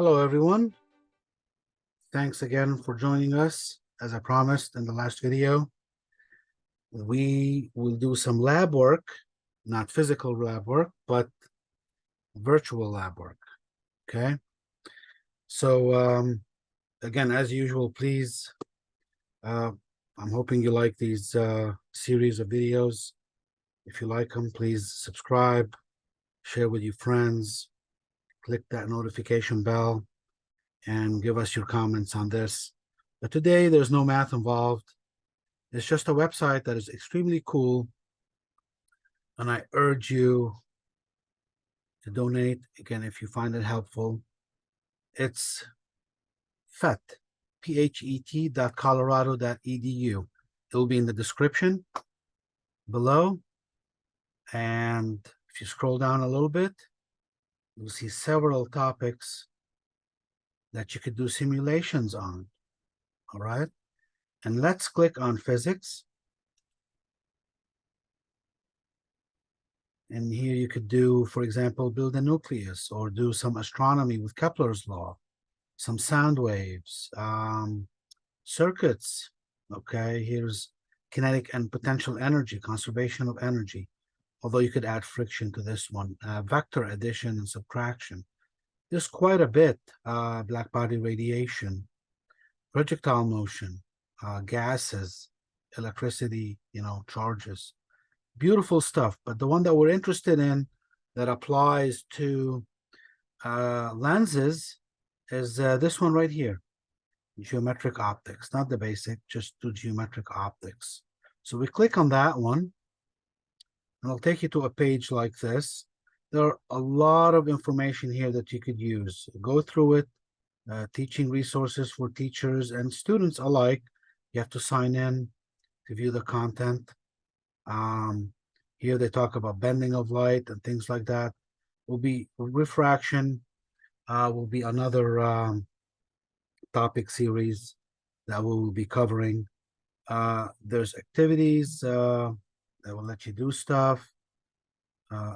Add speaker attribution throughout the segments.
Speaker 1: Hello, everyone. Thanks again for joining us. As I promised in the last video, we will do some lab work, not physical lab work, but virtual lab work, okay? So, again, as usual, please, I'm hoping you like these series of videos. If you like them, please subscribe, share with your friends, click that notification bell, and give us your comments on this. But today, there's no math involved. It's just a website that is extremely cool, and I urge you to donate, again, if you find it helpful. It's PHET, phet.colorado.edu. It will be in the description below, and if you scroll down a little bit, you'll see several topics that you could do simulations on, all right? And let's click on physics. And here you could do, for example, build a nucleus, or do some astronomy with Kepler's law, some sound waves, circuits. Okay, here's kinetic and potential energy, conservation of energy, although you could add friction to this one, vector addition and subtraction. There's quite a bit, black body radiation, projectile motion, gases, electricity, charges. Beautiful stuff. But the one that we're interested in that applies to lenses is this one right here, geometric optics, not the basic, just do geometric optics. So we click on that one, and it'll take you to a page like this. There are a lot of information here that you could use. Go through it, teaching resources for teachers and students alike. You have to sign in to view the content. Here they talk about bending of light and things like that. Will be refraction, will be another topic series that we will be covering. There's activities that will let you do stuff.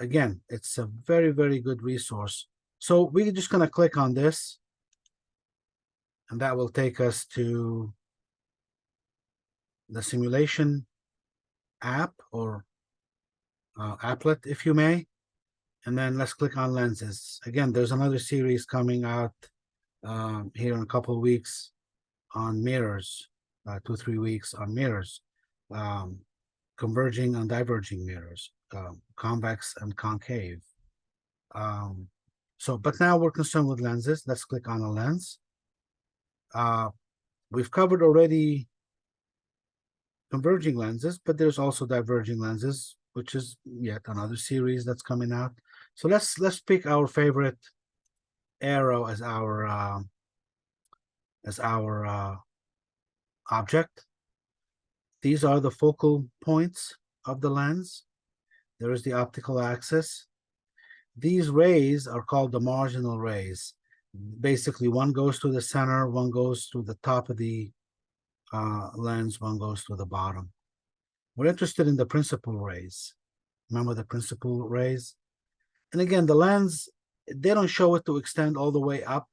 Speaker 1: Again, it's a very, very good resource. So we're just going to click on this, and that will take us to the simulation app, or applet, if you may. And then let's click on lenses. Again, there's another series coming out here in a couple of weeks on mirrors, 2-3 weeks on mirrors, converging and diverging mirrors, convex and concave. But now we're concerned with lenses. Let's click on a lens. We've covered already converging lenses, but there's also diverging lenses, which is yet another series that's coming out. So let's pick our favorite arrow as our object. These are the focal points of the lens. There is the optical axis. These rays are called the marginal rays. Basically, one goes to the center, one goes to the top of the lens, one goes to the bottom. We're interested in the principal rays. Remember the principal rays? And again, the lens, they don't show it to extend all the way up,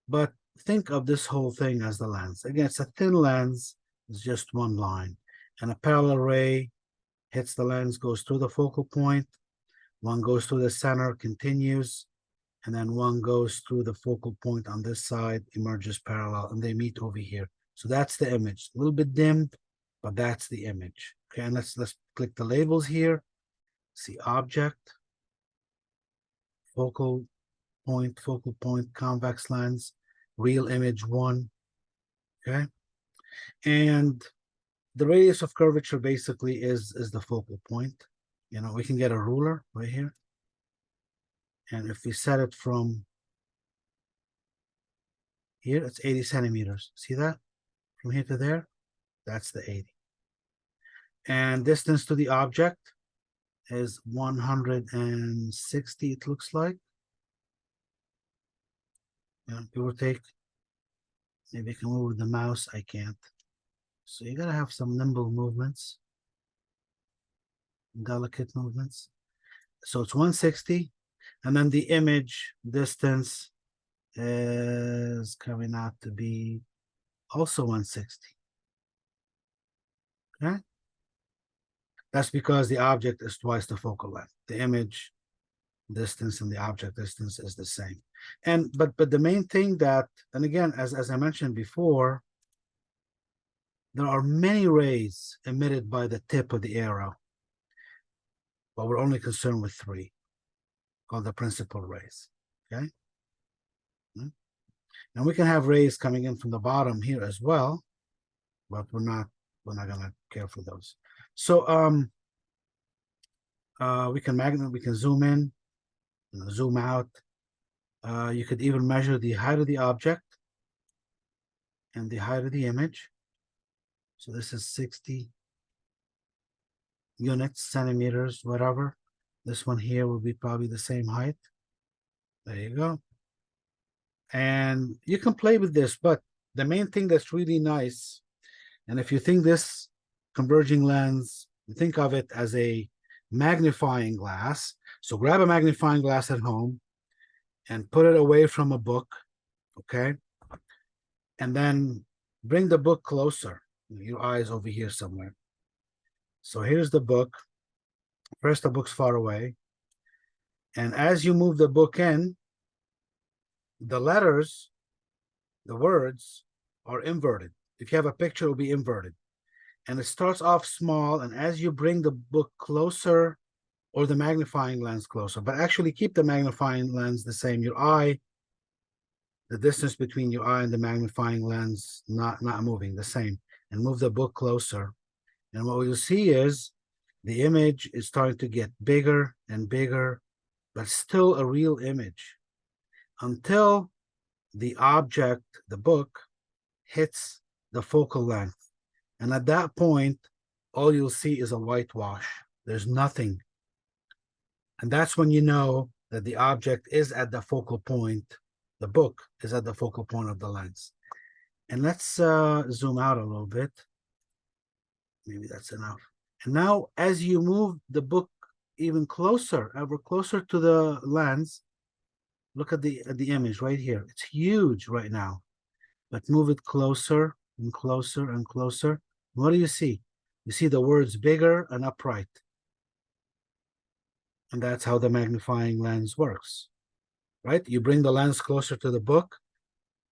Speaker 1: but think of this whole thing as the lens. Again, it's a thin lens, it's just one line. And a parallel ray hits the lens, goes through the focal point, one goes through the center, continues, and then one goes through the focal point on this side, emerges parallel, and they meet over here. So that's the image. A little bit dimmed, but that's the image. Okay, and let's click the labels here. See object, focal point, convex lens, real image 1. Okay, and the radius of curvature basically is the focal point. We can get a ruler right here, and if we set it from here, it's 80 centimeters. See that? From here to there, that's the 80. And distance to the object is 160, it looks like. Give or take. Maybe I can move with the mouse. I can't. So you gotta have some nimble movements, delicate movements. So it's 160, and then the image distance is coming out to be also 160. Okay, that's because the object is twice the focal length. The image distance and the object distance is the same. And but the main thing that, and again, as I mentioned before, there are many rays emitted by the tip of the arrow, but we're only concerned with three, called the principal rays. Okay. And we can have rays coming in from the bottom here as well, but we're not gonna care for those. So we can zoom in, zoom out. You could even measure the height of the object and the height of the image. So this is 60 units, centimeters, whatever. This one here will be probably the same height. There you go. And you can play with this, but the main thing that's really nice, and if you think this converging lens, think of it as a magnifying glass. So grab a magnifying glass at home and put it away from a book, okay? And then bring the book closer. Your eyes over here somewhere. So here's the book. First, the book's far away. And as you move the book in, the letters, the words are inverted. If you have a picture, it will be inverted. And it starts off small. And as you bring the book closer, or the magnifying lens closer, but actually keep the magnifying lens the same. Your eye, the distance between your eye and the magnifying lens, not moving, the same. And move the book closer. And what you'll see is the image is starting to get bigger and bigger, but still a real image until the object, the book, hits the focal length. And at that point, all you'll see is a whitewash. There's nothing. And that's when you know that the object is at the focal point. The book is at the focal point of the lens. And let's zoom out a little bit. Maybe that's enough. And now, as you move the book even closer, ever closer to the lens, look at the image right here. It's huge right now. But move it closer and closer and closer. What do you see? You see the words bigger and upright. And that's how the magnifying lens works, right? You bring the lens closer to the book.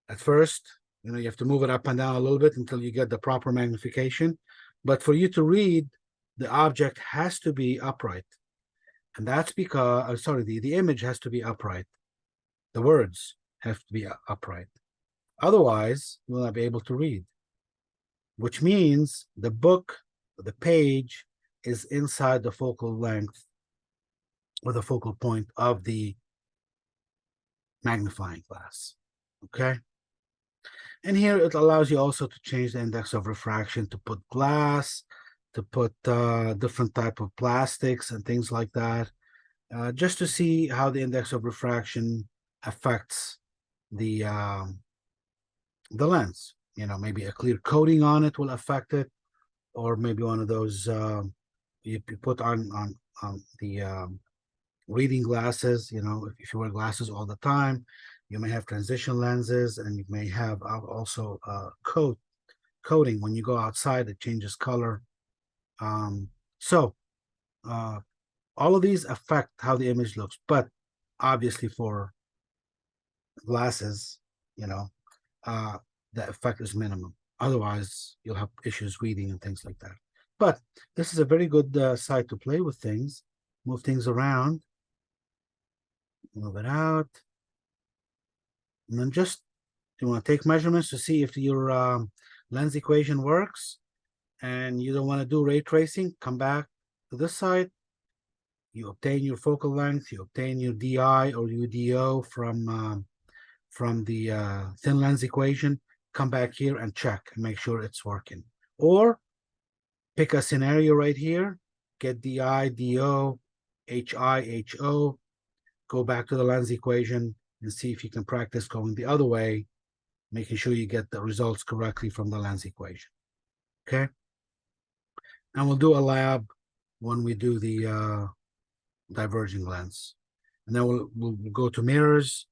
Speaker 1: At first, you have to move it up and down a little bit until you get the proper magnification. But for you to read, the object has to be upright. And that's because, the image has to be upright. The words have to be upright. Otherwise, you will not be able to read, which means the book, the page, is inside the focal length or the focal point of the magnifying glass, okay? And here it allows you also to change the index of refraction, to put glass, to put different type of plastics and things like that, just to see how the index of refraction affects the lens. Maybe a clear coating on it will affect it, or maybe one of those you put on the reading glasses. If you wear glasses all the time, you may have transition lenses, and you may have also coating. When you go outside, it changes color. So all of these affect how the image looks, but obviously for glasses, the effect is minimum. Otherwise, you'll have issues reading and things like that. But this is a very good site to play with things, move things around, move it out, and then just you want to take measurements to see if your lens equation works, and you don't want to do ray tracing. Come back to this side. You obtain your focal length, you obtain your DI or UDO from the thin lens equation. Come back here and check and make sure it's working. Or pick a scenario right here, get DI, DO, HI, HO, go back to the lens equation and see if you can practice going the other way, making sure you get the results correctly from the lens equation, okay? And we'll do a lab when we do the diverging lens. And then we'll go to mirrors,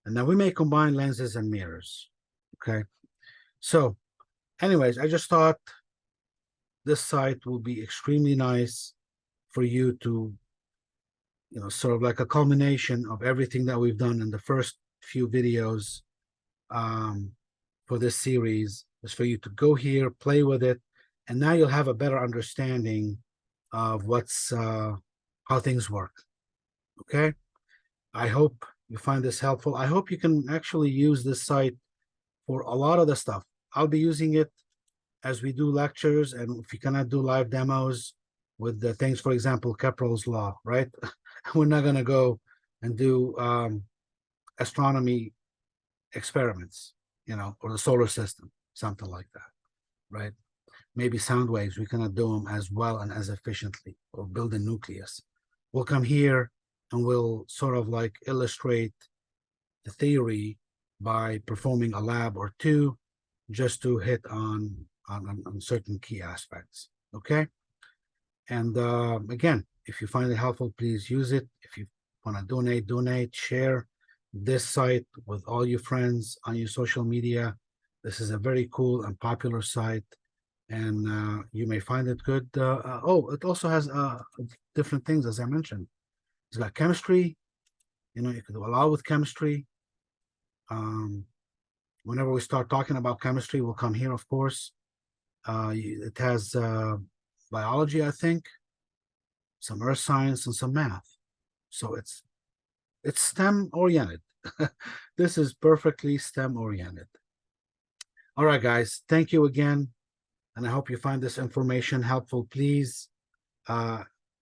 Speaker 1: And then we may combine lenses and mirrors. Okay. So anyways, I just thought this site will be extremely nice for you to, sort of like a culmination of everything that we've done in the first few videos for this series, is for you to go here, play with it, and now you'll have a better understanding of how things work. Okay. I hope you find this helpful. I hope you can actually use this site for a lot of the stuff. I'll be using it as we do lectures, and if you cannot do live demos with the things, for example, Kepler's law, right? We're not going to go and do astronomy experiments, or the solar system, something like that, right? Maybe sound waves, we cannot do them as well and as efficiently, or build a nucleus. We'll come here and we'll sort of like illustrate the theory by performing a lab or two, just to hit on certain key aspects. Okay. And again, if you find it helpful, please use it. If you want to donate, share this site with all your friends on your social media. This is a very cool and popular site, and you may find it good. Oh, it also has different things, as I mentioned. It's got chemistry. You can do a lot with chemistry. Whenever we start talking about chemistry, we'll come here, of course. It has biology, I think, some earth science, and some math. So it's STEM oriented. This is perfectly STEM oriented. All right, guys, thank you again, and I hope you find this information helpful. Please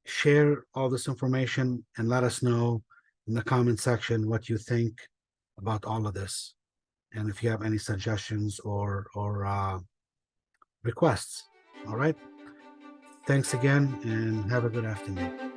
Speaker 1: share all this information and let us know in the comment section what you think about all of this, and if you have any suggestions or requests. All right. Thanks again, and have a good afternoon.